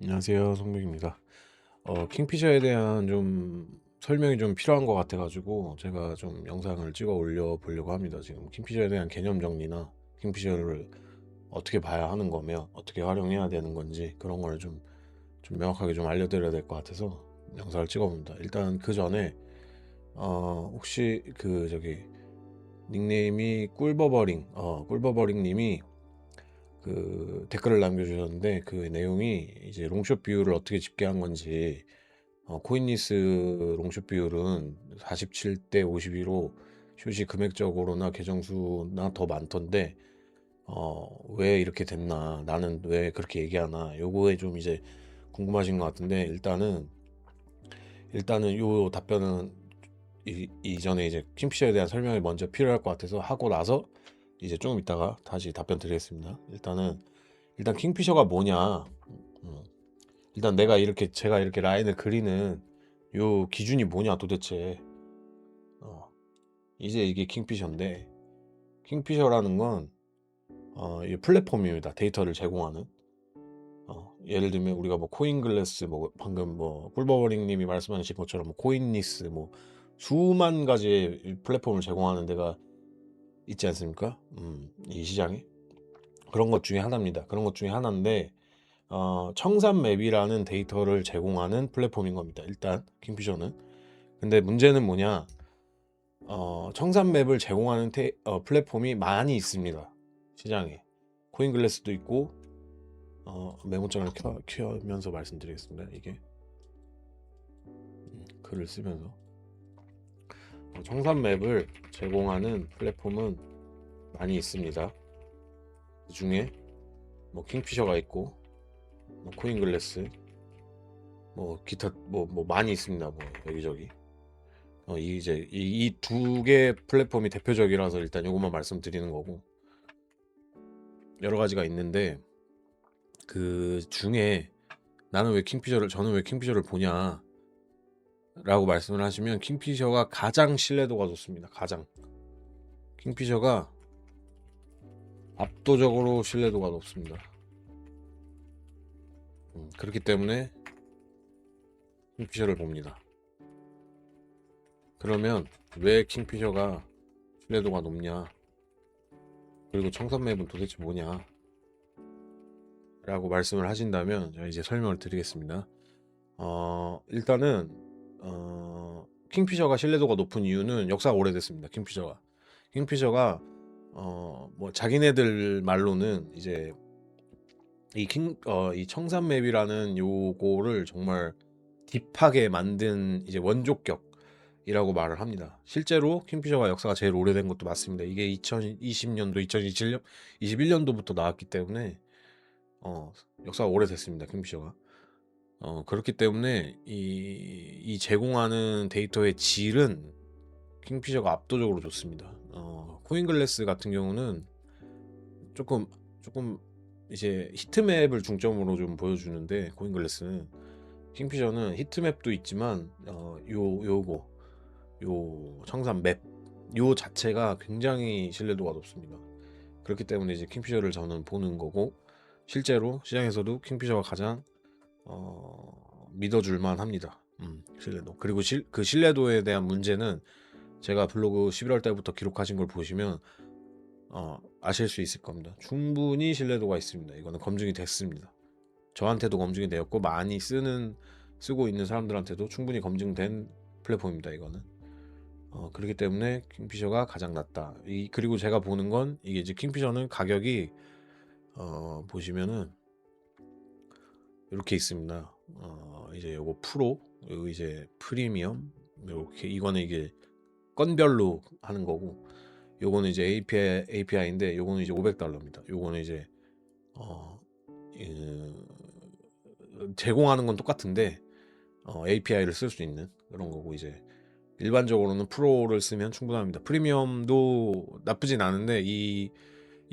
안녕하세요. 송백입니다. 킹피셔에 대한 좀 설명이 좀 필요한 것 같아 가지고 제가 좀 영상을 찍어 올려 보려고 합니다. 지금 킹피셔에 대한 개념 정리나 킹피셔를 어떻게 봐야 하는 거며 어떻게 활용해야 되는 건지 그런 걸 좀 명확하게 좀 알려드려야 될 것 같아서 영상을 찍어 봅니다. 일단 그 전에 혹시 그 저기 닉네임이 꿀버버링 님이 그 댓글을 남겨주셨는데, 그 내용이 이제 롱숏 비율을 어떻게 집계한 건지, 코인니스 롱숏 비율은 47대 52로 숏이 금액적으로나 계정수나 더 많던데, 왜 이렇게 됐나, 나는 왜 그렇게 얘기하나, 요거에 좀 이제 궁금하신 것 같은데, 일단은 요 답변은 이전에 이제 킹피셔에 대한 설명이 먼저 필요할 것 같아서 하고 나서 이제 조금 있다가 다시 답변 드리겠습니다. 일단 킹피셔가 뭐냐? 음, 일단 제가 이렇게 라인을 그리는 요 기준이 뭐냐 도대체? 어, 이제 이게 킹피셔인데, 킹피셔라는 건 이 플랫폼입니다. 데이터를 제공하는. 예를 들면 우리가 뭐 코인글래스, 뭐 방금 뭐 꿀버버링님이 말씀하신 것처럼 뭐 코인리스, 뭐 수만 가지의 이 플랫폼을 제공하는 데가 있지 않습니까? 이 시장에 그런 것 중에 하나입니다. 그런 것 중에 하나인데, 청산맵이라는 데이터를 제공하는 플랫폼인 겁니다. 일단 킹피셔는. 근데 문제는 뭐냐? 청산맵을 제공하는 플랫폼이 많이 있습니다. 시장에. 코인글래스도 있고, 메모장을 켜면서 말씀드리겠습니다. 이게 글을 쓰면서 청산맵을 제공하는 플랫폼은 많이 있습니다. 그 중에 뭐 킹피셔가 있고, 뭐 코인글래스, 뭐 기타 뭐 많이 있습니다. 뭐 여기저기. 이제 이 두 개 플랫폼이 대표적이라서 일단 요것만 말씀드리는 거고, 여러 가지가 있는데 그 중에 저는 왜 킹피셔를 보냐라고 말씀을 하시면, 킹피셔가 가장 신뢰도가 좋습니다. 킹피셔가 압도적으로 신뢰도가 높습니다. 그렇기 때문에 킹피셔를 봅니다. 그러면 왜 킹피셔가 신뢰도가 높냐, 그리고 청산맵은 도대체 뭐냐 라고 말씀을 하신다면 제가 이제 설명을 드리겠습니다. 일단은 킹피셔가 신뢰도가 높은 이유는 역사가 오래됐습니다. 킹피셔가 뭐 자기네들 말로는 이제 이 청산맵이라는 요거를 정말 딥하게 만든 이제 원조격이라고 말을 합니다. 실제로 킹피셔가 역사가 제일 오래된 것도 맞습니다. 이게 2020년도, 2027년, 21년도부터 나왔기 때문에 역사가 오래됐습니다. 킹피셔가. 그렇기 때문에 이 제공하는 데이터의 질은 킹피셔가 압도적으로 좋습니다. 코인글래스 같은 경우는 조금 이제 히트맵을 중점으로 좀 보여주는데, 코인글래스는, 킹피셔는 히트맵도 있지만 요 청산맵 요 자체가 굉장히 신뢰도가 높습니다. 그렇기 때문에 이제 킹피셔를 저는 보는 거고, 실제로 시장에서도 킹피셔가 가장 믿어줄만 합니다. 신뢰도. 그리고 그 신뢰도에 대한 문제는 제가 블로그 11월 때부터 기록하신 걸 보시면 아실 수 있을 겁니다. 충분히 신뢰도가 있습니다. 이거는 검증이 됐습니다. 저한테도 검증이 되었고, 많이 쓰고 있는 사람들한테도 충분히 검증된 플랫폼입니다. 이거는. 그렇기 때문에 킹피셔가 가장 낫다. 그리고 제가 보는 건, 이게 이제 킹피셔는 가격이 보시면은 이렇게 있습니다. 이제 요거 프로, 요거 이제 프리미엄, 이렇게, 이거는 이게 건별로 하는 거고, 요거는 이제 API인데, 요거는 이제 $500입니다. 요거는 이제 제공하는 건 똑같은데 API를 쓸 수 있는 그런 거고, 이제 일반적으로는 프로를 쓰면 충분합니다. 프리미엄도 나쁘진 않은데 이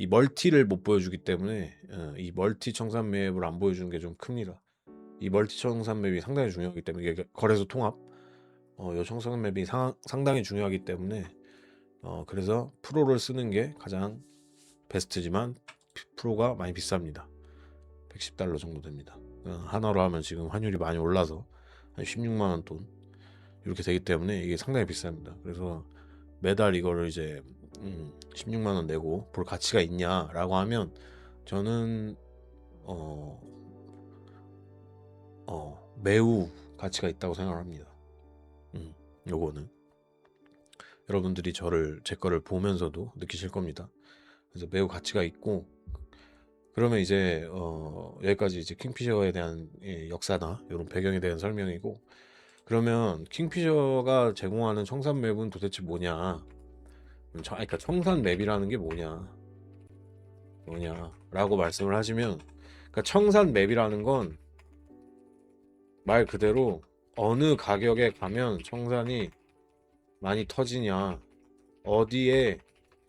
멀티를 못 보여주기 때문에, 이 멀티 청산 맵을 안 보여주는 게 좀 큽니다. 이 멀티 청산 맵이 상당히 중요하기 때문에, 이게 거래소 통합, 요 청산 맵이 상당히 중요하기 때문에, 그래서 프로를 쓰는 게 가장 베스트지만 프로가 많이 비쌉니다. $110 정도 됩니다. 하나로 하면 지금 환율이 많이 올라서 한 16만 원 돈 이렇게 되기 때문에 이게 상당히 비쌉니다. 그래서 매달 이거를 이제 16만 원 내고 볼 가치가 있냐라고 하면 저는 어, 매우 가치가 있다고 생각을 합니다. 요거는 여러분들이 제 거를 보면서도 느끼실 겁니다. 그래서 매우 가치가 있고, 그러면 이제 여기까지 이제 킹피셔에 대한 역사나 이런 배경에 대한 설명이고, 그러면 킹피셔가 제공하는 청산 맵은 도대체 뭐냐? 그러니까 청산 맵이라는 게 뭐냐라고 말씀을 하시면, 그러니까 청산 맵이라는 건 말 그대로 어느 가격에 가면 청산이 많이 터지냐, 어디에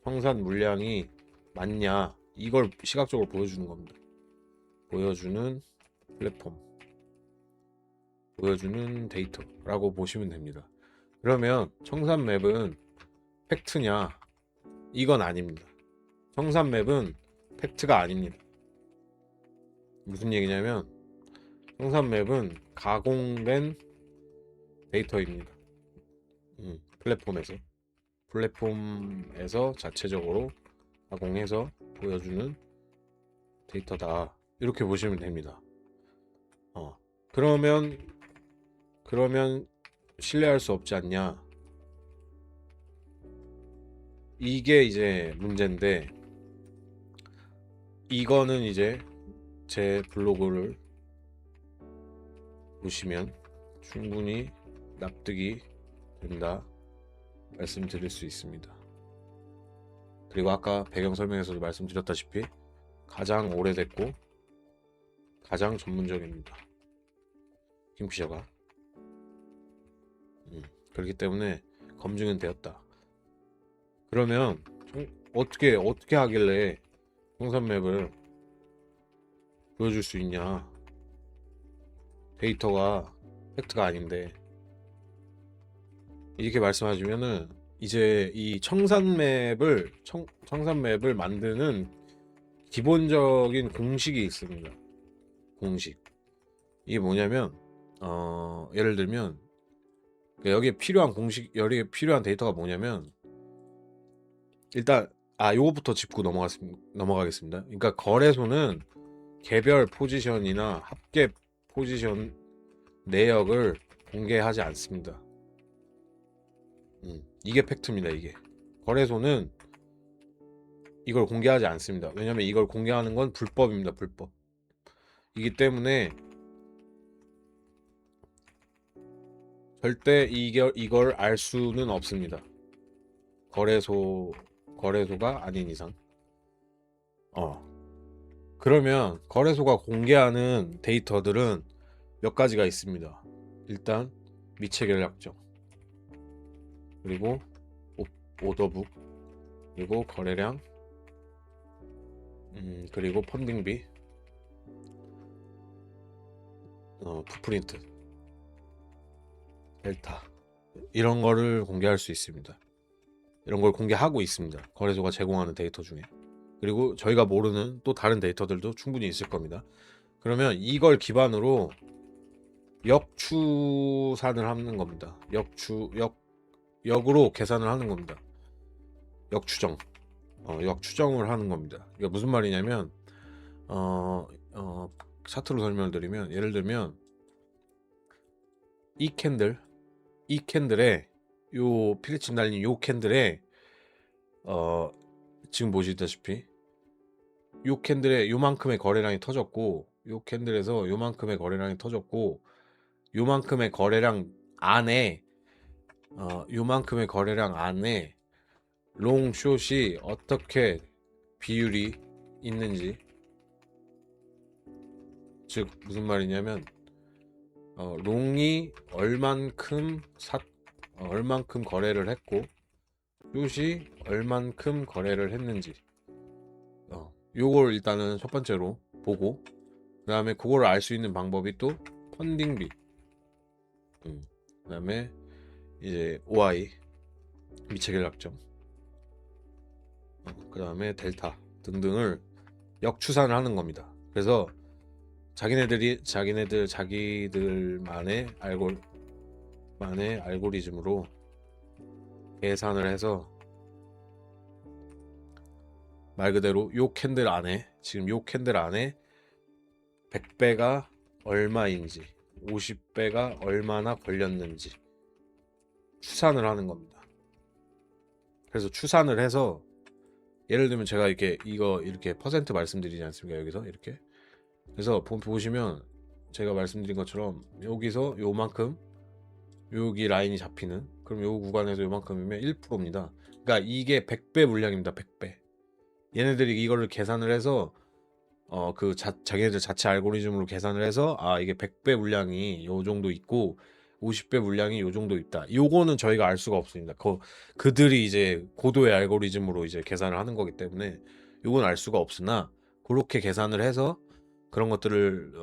청산 물량이 많냐, 이걸 시각적으로 보여주는 겁니다. 보여주는 플랫폼, 보여주는 데이터라고 보시면 됩니다. 그러면 청산 맵은 팩트냐? 이건 아닙니다. 청산 맵은 팩트가 아닙니다. 무슨 얘기냐면 청산 맵은 가공된 데이터입니다. 플랫폼에서 자체적으로 가공해서 보여주는 데이터다. 이렇게 보시면 됩니다. 그러면 신뢰할 수 없지 않냐? 이게 이제 문제인데, 이거는 이제 제 블로그를 보시면 충분히 납득이 된다 말씀드릴 수 있습니다. 그리고 아까 배경 설명에서도 말씀드렸다시피 가장 오래됐고 가장 전문적입니다. 킹피셔가. 그렇기 때문에 검증은 되었다. 그러면 어떻게 하길래 청산 맵을 보여줄 수 있냐? 데이터가 팩트가 아닌데. 이렇게 말씀하시면은 이제 이 청산 맵을 만드는 기본적인 공식이 있습니다. 공식. 이게 뭐냐면 예를 들면 여기에 필요한 데이터가 뭐냐면, 일단 요거부터 짚고 넘어가겠습니다. 그러니까 거래소는 개별 포지션이나 합계 포지션 내역을 공개하지 않습니다. 이게 팩트입니다. 이게 거래소는 이걸 공개하지 않습니다. 왜냐면 이걸 공개하는 건 불법입니다. 불법. 이기 때문에 절대 이걸 알 수는 없습니다. 거래소가 아닌 이상. 그러면 거래소가 공개하는 데이터들은 몇 가지가 있습니다. 일단 미체 계약정, 그리고 오더북, 그리고 거래량, 그리고 펀딩비, 풋프린트, 델타, 이런 거를 공개할 수 있습니다. 이런 걸 공개하고 있습니다. 거래소가 제공하는 데이터 중에. 그리고 저희가 모르는 또 다른 데이터들도 충분히 있을 겁니다. 그러면 이걸 기반으로 역추산을 하는 겁니다. 역으로 계산을 하는 겁니다. 역추정을 하는 겁니다. 이게 무슨 말이냐면 차트로 설명을 드리면, 예를 들면 이 캔들에 요 필리침 달린 요 캔들에 지금 보시다시피 요 캔들에 요만큼의 거래량이 터졌고, 요 캔들에서 요만큼의 거래량이 터졌고, 요만큼의 거래량 안에 롱 숏이 어떻게 비율이 있는지, 즉 무슨 말이냐면 롱이 얼만큼 거래를 했고 숏이 얼만큼 거래를 했는지, 요걸 일단은 첫 번째로 보고, 그 다음에 그걸 알 수 있는 방법이 또 펀딩비, 그 다음에 이제 OI, 미체 계약정, 그 다음에 델타 등등을 역추산을 하는 겁니다. 그래서 자기들만의 알고리즘으로 계산을 해서 말 그대로 요 캔들 안에, 지금 요 캔들 안에 100배가 얼마인지, 50배가 얼마나 걸렸는지 추산을 하는 겁니다. 그래서 추산을 해서 예를 들면 제가 이렇게 퍼센트 말씀드리지 않습니까? 여기서 이렇게. 그래서 보시면 제가 말씀드린 것처럼 여기서 요만큼, 여기 라인이 잡히는, 그럼 요 구간에서 요만큼이면 1%입니다. 그러니까 이게 100배 물량입니다. 100배. 얘네들이 이거를 계산을 해서 자기네들 자체 알고리즘으로 계산을 해서 이게 100배 물량이 요 정도 있고 50배 물량이 요 정도 있다. 요거는 저희가 알 수가 없습니다. 그들이 이제 고도의 알고리즘으로 이제 계산을 하는 거기 때문에 요건 알 수가 없으나, 그렇게 계산을 해서 그런 것들을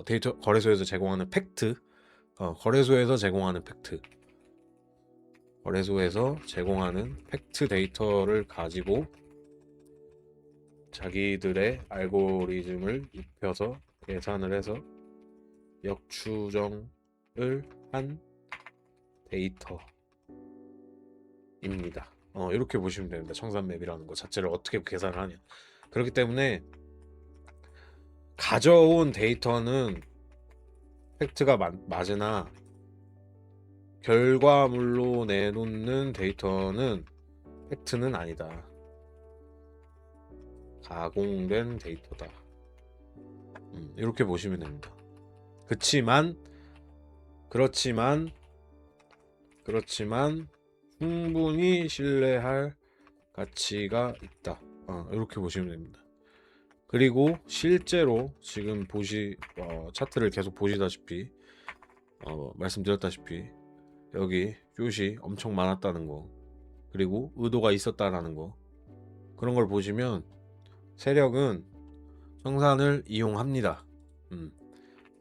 데이터 거래소에서 제공하는 팩트, 거래소에서 제공하는 팩트 데이터를 가지고 자기들의 알고리즘을 입혀서 계산을 해서 역추정을 한 데이터입니다. 이렇게 보시면 됩니다. 청산맵이라는 것 자체를 어떻게 계산을 하냐. 그렇기 때문에 가져온 데이터는 팩트가 맞으나 결과물로 내놓는 데이터는 팩트는 아니다. 가공된 데이터다. 이렇게 보시면 됩니다. 그렇지만 충분히 신뢰할 가치가 있다. 이렇게 보시면 됩니다. 그리고 실제로 지금 차트를 계속 보시다시피 말씀드렸다시피 여기 숏이 엄청 많았다는 거, 그리고 의도가 있었다라는 거, 그런 걸 보시면 세력은 청산을 이용합니다.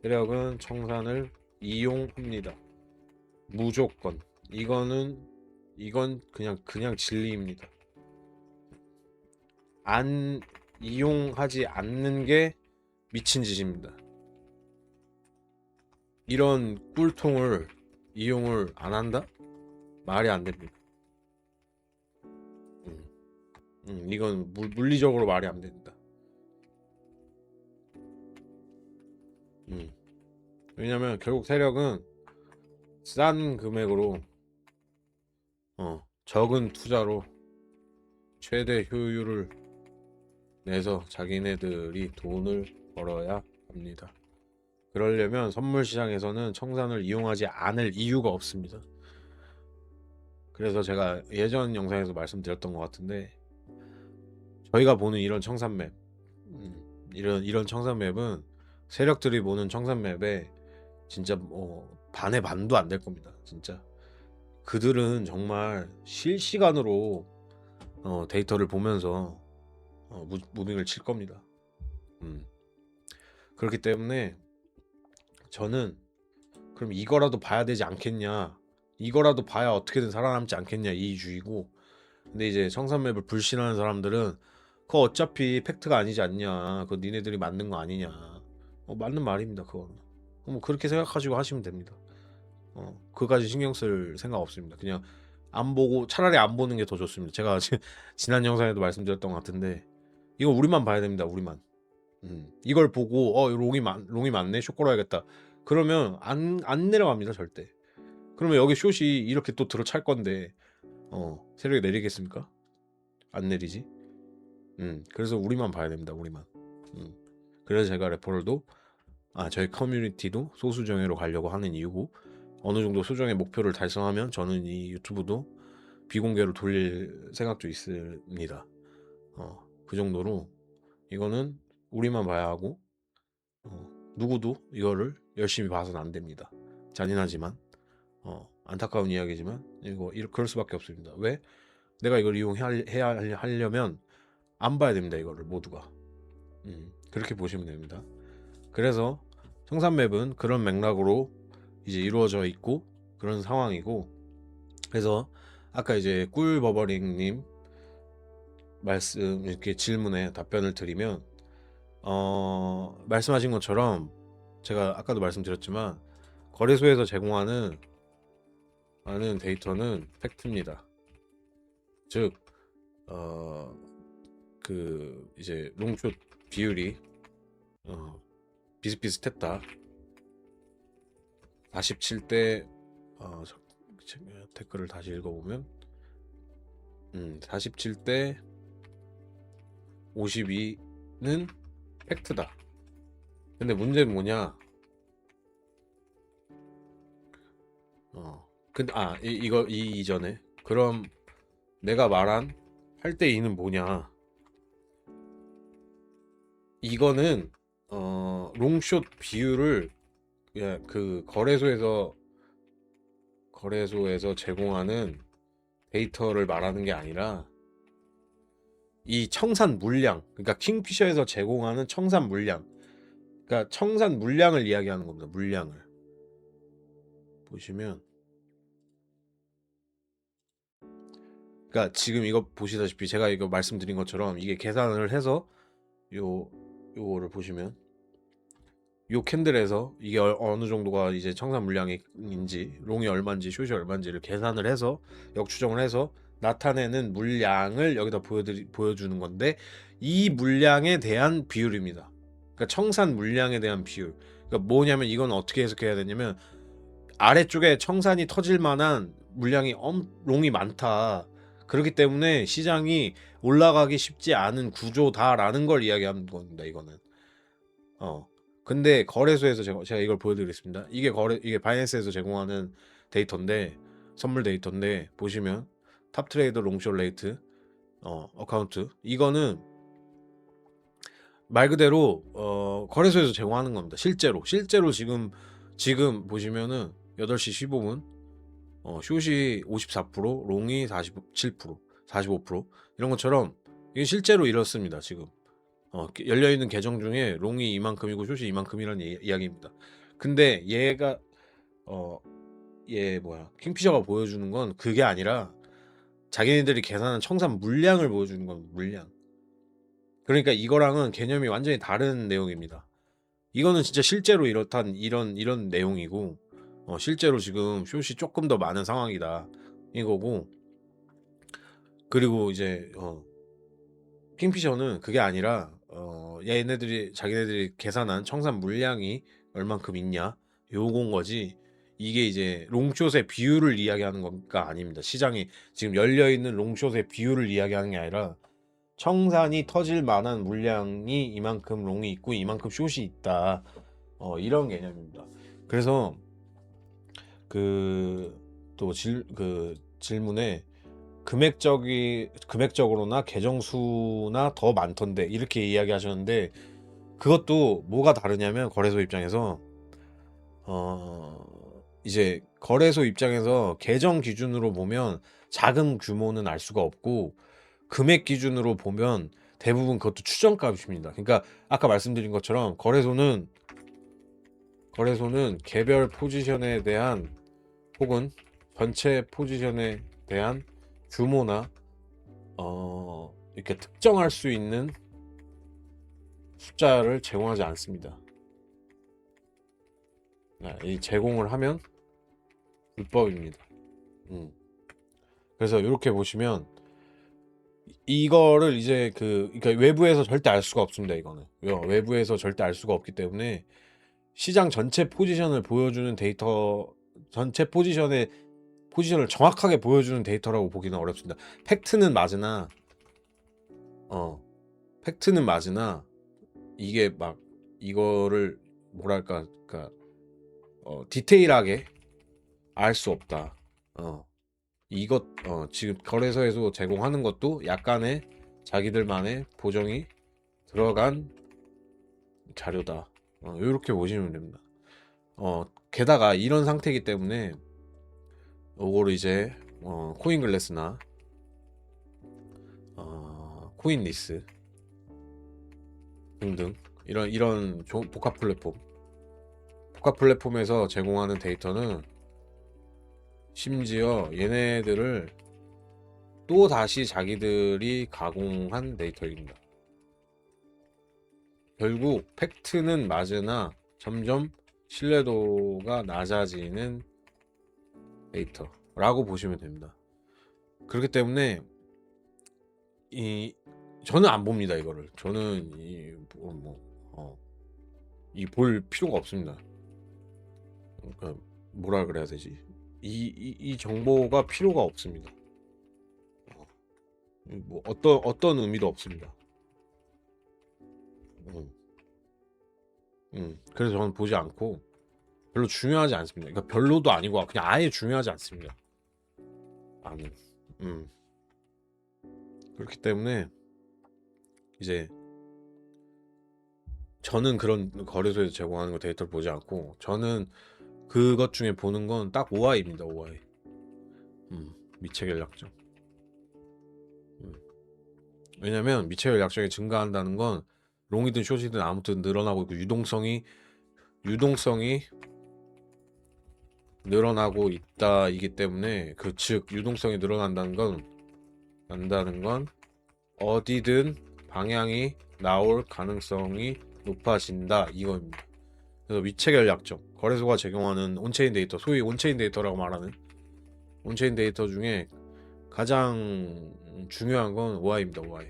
세력은 청산을 이용합니다. 무조건. 이건 그냥 진리입니다. 안 이용하지 않는 게 미친 짓입니다. 이런 꿀통을 이용을 안 한다? 말이 안 됩니다. 이건 물리적으로 말이 안 됩니다. 왜냐면 결국 세력은 싼 금액으로 적은 투자로 최대 효율을 내서 자기네들이 돈을 벌어야 합니다. 그러려면 선물 시장에서는 청산을 이용하지 않을 이유가 없습니다. 그래서 제가 예전 영상에서 말씀드렸던 것 같은데, 저희가 보는 이런 청산맵, 이런 청산맵은 세력들이 보는 청산맵에 진짜 반의 반도 안 될 겁니다. 진짜 그들은 정말 실시간으로 데이터를 보면서 무빙을 칠 겁니다. 그렇기 때문에 저는 그럼 이거라도 봐야 되지 않겠냐, 이거라도 봐야 어떻게든 살아남지 않겠냐, 이 주의고. 근데 이제 청산맵을 불신하는 사람들은 그거 어차피 팩트가 아니지 않냐, 그거 니네들이 만든 거 아니냐, 맞는 말입니다. 그거는 뭐 그렇게 생각하시고 하시면 됩니다. 그거까지 신경 쓸 생각 없습니다. 그냥 안 보고, 차라리 안 보는 게 더 좋습니다. 제가 지난 영상에도 말씀드렸던 것 같은데, 이거 우리만 봐야 됩니다. 우리만. 이걸 보고 롱이 많네, 쇼 걸어야겠다, 그러면 안 내려갑니다, 절대. 그러면 여기 숏이 이렇게 또 들어찰 건데 세력이 내리겠습니까? 안 내리지. 그래서 우리만 봐야 됩니다. 우리만. 그래서 제가 레퍼럴도 저희 커뮤니티도 소수정예로 가려고 하는 이유고, 어느 정도 수정의 목표를 달성하면 저는 이 유튜브도 비공개로 돌릴 생각도 있습니다. 그 정도로 이거는 우리만 봐야 하고, 누구도 이거를 열심히 봐서는 안 됩니다. 잔인하지만 안타까운 이야기지만 그럴 수밖에 없습니다. 왜? 내가 이걸 하려면 안 봐야 됩니다. 이거를 모두가. 그렇게 보시면 됩니다. 그래서 청산맵은 그런 맥락으로 이제 이루어져 있고 그런 상황이고, 그래서 아까 이제 꿀버버링님 말씀, 이렇게 질문에 답변을 드리면 말씀하신 것처럼 제가 아까도 말씀드렸지만 거래소에서 제공하는 데이터는 팩트입니다. 즉, 그 이제 롱숏 비율이 비슷비슷했다. 47대 댓글을 다시 읽어보면 47대 52는 팩트다. 근데 문제는 뭐냐? 근데 이거 이전에 그럼 내가 말한 8대 2는 뭐냐? 이거는 롱숏 비율을 그 거래소에서 제공하는 데이터를 말하는 게 아니라 이 청산 물량, 그러니까 킹피셔에서 제공하는 청산 물량, 그러니까 청산 물량을 이야기하는 겁니다. 물량을 보시면, 그러니까 지금 이거 보시다시피 제가 이거 말씀드린 것처럼 이게 계산을 해서 요거를 보시면 요 캔들에서 이게 어느 정도가 이제 청산 물량인지 롱이 얼마인지 숏이 얼마인지를 계산을 해서 역추정을 해서 나타내는 물량을 여기다 보여주는 건데, 이 물량에 대한 비율입니다. 그러니까 청산 물량에 대한 비율. 그러니까 뭐냐면 이건 어떻게 해석해야 되냐면, 아래쪽에 청산이 터질 만한 물량이 롱이 많다. 그렇기 때문에 시장이 올라가기 쉽지 않은 구조다라는 걸 이야기하는 겁니다. 이거는. 근데 거래소에서 제가 이걸 보여드리겠습니다. 이게 바이낸스에서 제공하는 데이터인데, 선물 데이터인데, 보시면 탑 트레이더 롱숏 레이트 어카운트, 이거는 말 그대로 거래소에서 제공하는 겁니다. 실제로 지금 보시면은 8시 15분 숏이 54%, 롱이 47%, 45% 이런 것처럼 이게 실제로 이렇습니다. 지금 열려있는 계정 중에 롱이 이만큼이고 숏이 이만큼이라는 이야기입니다. 근데 킹피셔가 보여주는 건 그게 아니라 자기네들이 계산한 청산 물량을 보여주는 건 물량. 그러니까 이거랑은 개념이 완전히 다른 내용입니다. 이거는 진짜 실제로 이런 내용이고, 실제로 지금 숏이 조금 더 많은 상황이다 이거고, 그리고 이제 킹피셔는 그게 아니라 자기네들이 계산한 청산 물량이 얼만큼 있냐 요건 거지, 이게 이제 롱숏의 비율을 이야기하는 거가 아닙니다. 시장이 지금 열려있는 롱숏의 비율을 이야기하는 게 아니라 청산이 터질 만한 물량이 이만큼 롱이 있고 이만큼 숏이 있다, 이런 개념입니다. 그래서 또 질문에 금액적으로나 계정 수나 더 많던데 이렇게 이야기하셨는데, 그것도 뭐가 다르냐면, 거래소 입장에서 이제 거래소 입장에서 계정 기준으로 보면 자금 규모는 알 수가 없고, 금액 기준으로 보면 대부분 그것도 추정값입니다. 그러니까 아까 말씀드린 것처럼 거래소는 개별 포지션에 대한 혹은 전체 포지션에 대한 규모나 이렇게 특정할 수 있는 숫자를 제공하지 않습니다. 이 제공을 하면 불법입니다. 그래서 이렇게 보시면 이거를 이제 그러니까 외부에서 절대 알 수가 없습니다. 이거는 외부에서 절대 알 수가 없기 때문에 시장 전체 포지션을 보여주는 데이터, 전체 포지션을 정확하게 보여주는 데이터라고 보기는 어렵습니다. 팩트는 맞으나 이게 막 이거를 뭐랄까, 그러니까 디테일하게 알 수 없다. 지금 거래소에서 제공하는 것도 약간의 자기들만의 보정이 들어간 자료다. 이렇게 보시면 됩니다. 게다가 이런 상태이기 때문에 이거를 이제 코인글래스나 코인리스 등등 이런 복합 플랫폼에서 제공하는 데이터는 심지어 얘네들을 또 다시 자기들이 가공한 데이터입니다. 결국 팩트는 맞으나 점점 신뢰도가 낮아지는 데이터라고 보시면 됩니다. 그렇기 때문에 저는 안 봅니다. 이거를 저는 이 볼 필요가 없습니다. 그러니까 뭐라 그래야 되지? 이 정보가 필요가 없습니다. 뭐 어떤 의미도 없습니다. 그래서 저는 보지 않고 별로 중요하지 않습니다. 그러니까 별로도 아니고 그냥 아예 중요하지 않습니다. 나는. 그렇기 때문에 이제 저는 그런 거래소에서 제공하는 거 데이터를 보지 않고 저는 그것 중에 보는 건 딱 OI입니다. OI. 미체결 약정. 왜냐면 미체결 약정이 증가한다는 건 롱이든 숏이든 아무튼 늘어나고 있고 유동성이 늘어나고 있다이기 때문에 즉 유동성이 늘어난다는 건 어디든 방향이 나올 가능성이 높아진다 이겁니다. 그래서 미체결 약정 거래소가 제공하는 온체인 데이터, 소위 온체인 데이터라고 말하는 온체인 데이터 중에 가장 중요한 건 OI입니다. OI.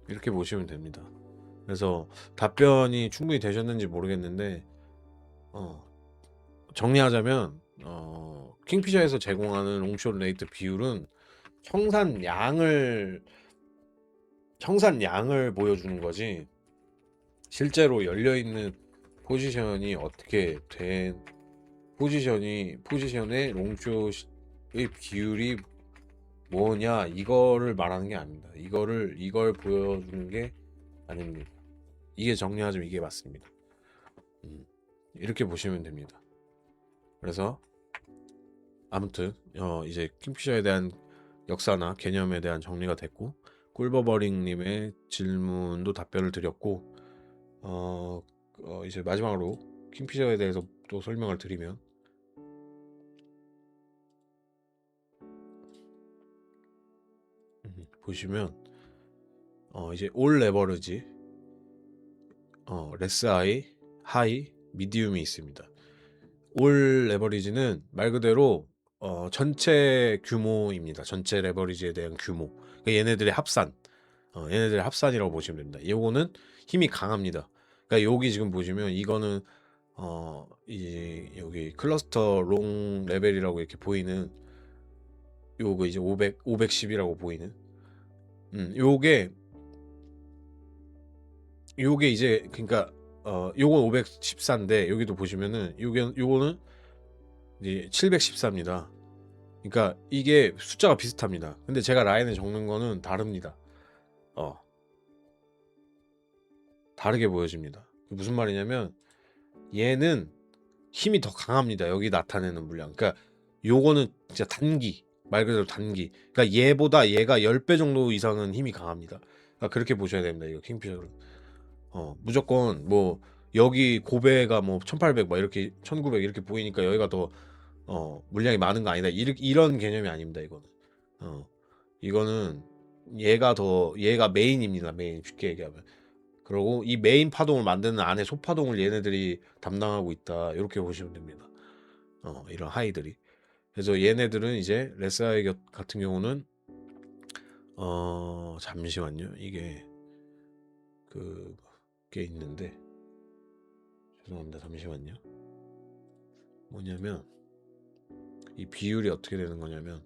이렇게 보시면 됩니다. 그래서 답변이 충분히 되셨는지 모르겠는데 정리하자면 킹피셔에서 제공하는 롱숏 레이트 비율은 청산량을 보여주는 거지 실제로 열려있는 포지션이 어떻게 된 포지션의 롱숏의 비율이 뭐냐 이거를 말하는 게 아닙니다. 이걸 보여주는 게 아닙니다. 이게 정리하자면 이게 맞습니다. 이렇게 보시면 됩니다. 그래서 아무튼 이제 킹피셔에 대한 역사나 개념에 대한 정리가 됐고 꿀버버링님의 질문도 답변을 드렸고 이제 마지막으로 킹피셔에 대해서 또 설명을 드리면 보시면 이제 올 레버리지 레스 하이 미디움이 있습니다. 올 레버리지는 말 그대로 전체 규모입니다. 전체 레버리지에 대한 규모. 그러니까 얘네들의 합산이라고 보시면 됩니다. 요거는 힘이 강합니다. 그러니까 여기 지금 보시면 이거는 여기 클러스터 롱 레벨이라고 이렇게 보이는 요거 이제 510이라고 보이는 요게 이제 그러니까 요건 514인데 여기도 보시면은 요거는 이제 714입니다. 그러니까 이게 숫자가 비슷합니다. 근데 제가 라인에 적는 거는 다릅니다. 다르게 보여집니다. 무슨 말이냐면 얘는 힘이 더 강합니다. 여기 나타내는 물량. 그러니까 요거는 진짜 말 그대로 단기. 그러니까 얘보다 얘가 10배 정도 이상은 힘이 강합니다. 그러니까 그렇게 보셔야 됩니다. 이거 킹피셔는. 무조건 뭐 여기 고배가 뭐 1800 막 이렇게 1900 이렇게 보이니까 여기가 더 물량이 많은 거 아니다. 이런 개념이 아닙니다. 이거는 얘가 메인입니다. 메인 쉽게 얘기하면. 그리고 이 메인 파동을 만드는 안에 소파동을 얘네들이 담당하고 있다. 이렇게 보시면 됩니다. 이런 하이들이. 그래서 얘네들은 이제 레스하이 같은 경우는 잠시만요. 이게 그게 있는데 죄송합니다. 잠시만요. 뭐냐면 이 비율이 어떻게 되는 거냐면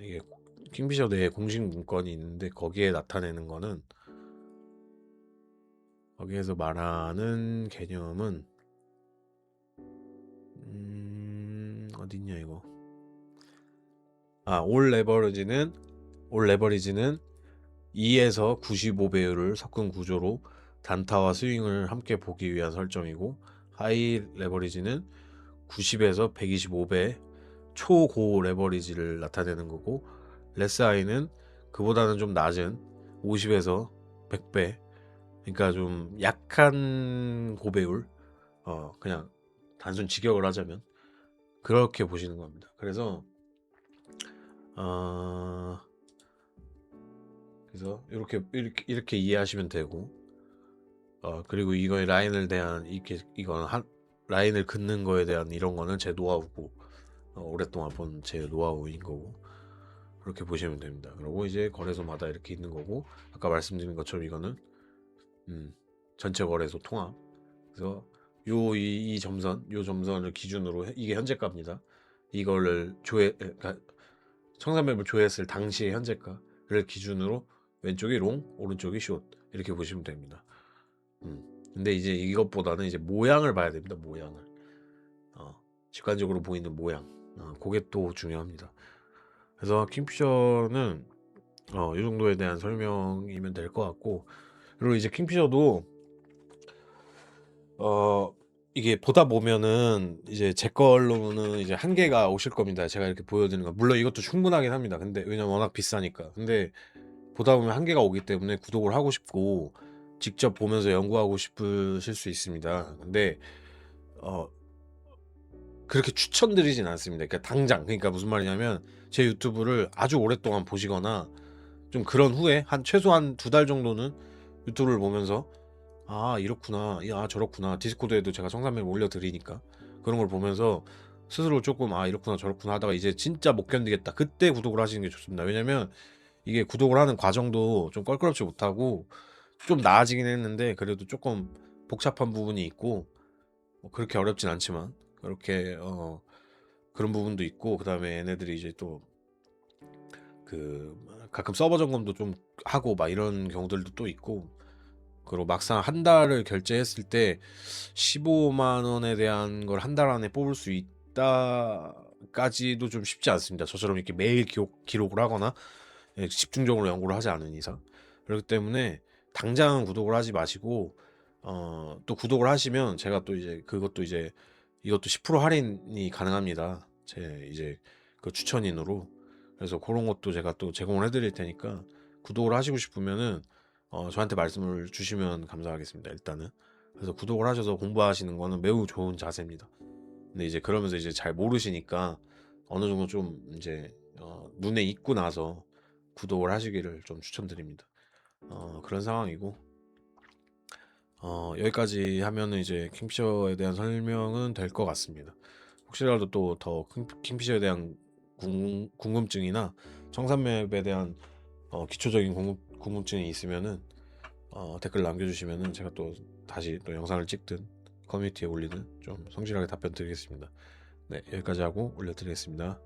이게 킹피셔 내에 공식 문건이 있는데 거기에 나타내는 거는 거기에서 말하는 개념은 어딨냐 이거. 올 레버리지는 2에서 95배율을 섞은 구조로 단타와 스윙을 함께 보기 위한 설정이고 하이 레버리지는 90에서 125배 초고 레버리지를 나타내는 거고 레스 하이는 그보다는 좀 낮은 50에서 100배 그러니까 좀 약한 고배율 그냥 단순 직역을 하자면 그렇게 보시는 겁니다. 그래서 이렇게 이해하시면 되고 그리고 이거의 라인을 대한 이게 이거는 한 라인을 긋는 거에 대한 이런 거는 제 노하우고 오랫동안 본 제 노하우인 거고 그렇게 보시면 됩니다. 그리고 이제 거래소마다 이렇게 있는 거고 아까 말씀드린 것처럼 이거는 전체 거래소 통합. 그래서 이 점선, 요 점선을 기준으로 이게 현재가입니다. 이거를 그러니까 청산맵을 조회했을 당시의 현재가를 기준으로 왼쪽이 롱, 오른쪽이 숏 이렇게 보시면 됩니다. 근데 이제 이것보다는 이제 모양을 봐야 됩니다. 모양을 직관적으로 보이는 모양, 그게 또 중요합니다. 그래서 킹피셔는 이 정도에 대한 설명이면 될 것 같고 그리고 이제 킹피셔도 이게 보다 보면은 이제 제 걸로는 이제 한계가 오실 겁니다. 제가 이렇게 보여드리는 거 물론 이것도 충분하긴 합니다. 근데 왜냐면 워낙 비싸니까. 근데 보다 보면 한계가 오기 때문에 구독을 하고 싶고 직접 보면서 연구하고 싶으실 수 있습니다. 근데 어 그렇게 추천드리진 않습니다. 그러니까 당장 그러니까 무슨 말이냐면 제 유튜브를 아주 오랫동안 보시거나 좀 그런 후에 한 최소한 2달 정도는 유튜브를 보면서 아 이렇구나, 야 저렇구나, 디스코드에도 제가 청산맵 올려드리니까 그런 걸 보면서 스스로 조금 아 이렇구나 저렇구나 하다가 이제 진짜 못 견디겠다 그때 구독을 하시는 게 좋습니다. 왜냐면 이게 구독을 하는 과정도 좀 껄끄럽지 못하고 좀 나아지긴 했는데 그래도 조금 복잡한 부분이 있고 그렇게 어렵진 않지만 그렇게 그런 부분도 있고 그 다음에 얘네들이 이제 또 그 가끔 서버 점검도 좀 하고 막 이런 경우들도 또 있고 그리고 막상 한 달을 결제했을 때 15만 원에 대한 걸 한 달 안에 뽑을 수 있다까지도 좀 쉽지 않습니다. 저처럼 이렇게 매일 기록을 하거나 집중적으로 연구를 하지 않은 이상 그렇기 때문에 당장은 구독을 하지 마시고 또 구독을 하시면 제가 또 이제 그것도 이제 이것도 10% 할인이 가능합니다. 제 이제 그 추천인으로 그래서 그런 것도 제가 또 제공을 해드릴 테니까 구독을 하시고 싶으면은 저한테 말씀을 주시면 감사하겠습니다. 일단은 그래서 구독을 하셔서 공부하시는 거는 매우 좋은 자세입니다. 근데 이제 그러면서 이제 잘 모르시니까 어느 정도 좀 이제 눈에 익고 나서 구독을 하시기를 좀 추천드립니다. 그런 상황이고 여기까지 하면은 이제 킹피셔에 대한 설명은 될 것 같습니다. 혹시라도 또 더 킹피셔에 대한 궁금증이나 청산맵에 대한 기초적인 궁금증이 있으면은 댓글 남겨주시면은 제가 또 다시 또 영상을 찍든 커뮤니티에 올리든 좀 성실하게 답변 드리겠습니다. 네, 여기까지 하고 올려드리겠습니다.